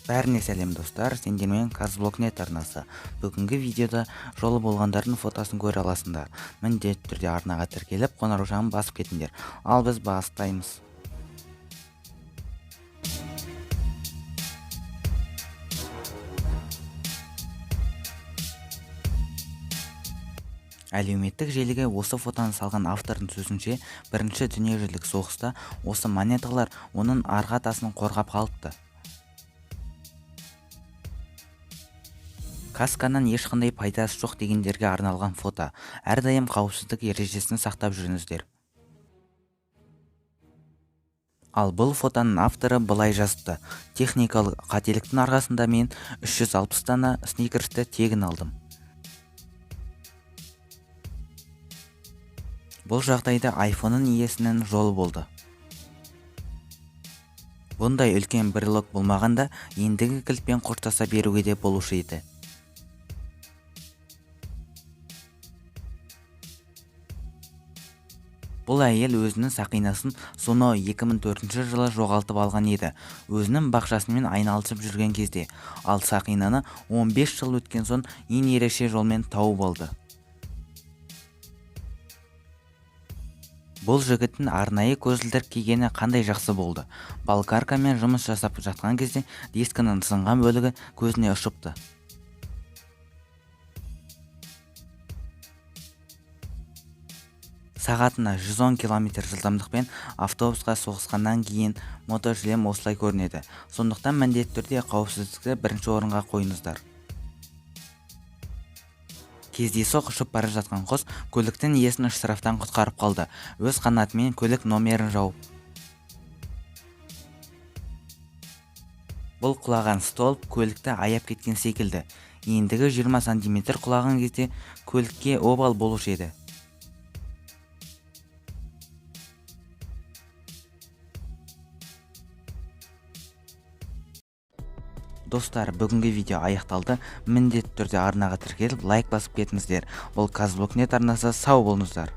Бәріне сәлем достар, сендермен Казблокнет арнасы. Бүгінгі видеода жолы болғандардың фотосын көре аласыңдар. Міндетті түрде арнаға тіркеліп, қоңыраушағын басып кетіңдер. Ал біз бастаймыз. Әлеуметтік желіге осы фотоны салған автордың сөзінше, бірінші дүниежүзілік соғыста осы монеталар оның арғы атасын қорғап қалыпты. Касканан ешқандай пайдасы жоқ дегендерге арналған фото. Әрдайым қауіпсіздік ережесін сақтап жүріңіздер. Ал бұл фотоның авторы былай жазыпты: техникалық қателіктің арқасында мен 360 дана сникерсті тегін алдым. Бұл жағдайда айфонның иесінің жолы болды. Бұндай үлкен брелок болмағанда ендігі кілтпен қоштаса беруге де болушы еді. Бұл әйел өзінің сақинасын сонау 2004 жылы жоғалтып алған еді. Өзінің бақшасымен айналысып жүрген кезде, ал сақинаны 15 жыл өткен соң ең ерекше жолмен тауып алды. Бұл жігіттің арнайы көзілдірік кигені қандай жақсы болды. Болгаркамен жұмыс жасап жатқан кезде дискінің сынған бөлігі көзіне ұшыпты. Сағатына 110 км жылдамдықпен автобусқа соғысқаннан кейін мотожилем осылай көрінеді. Сондықтан міндетті түрде қауіпсіздікті бірінші орынға қойыңыздар. Кездейсоқ ұшып бара жатқан қос көліктің иесін ышырафтан құтқарып қалды. Өз қанатымен көлік номерін жауып. Бұл құлаған столб көлікті аяп кеткен секілді. Ендігі 20 см құлаған кезде көлікке обал болушы еді. Достар, бүгінгі видео аяқталды. Міндетті түрде арнаға тіркеліп, лайк басып кетіңіздер. Бұл Казблокнет арнасы, сау болыңыздар.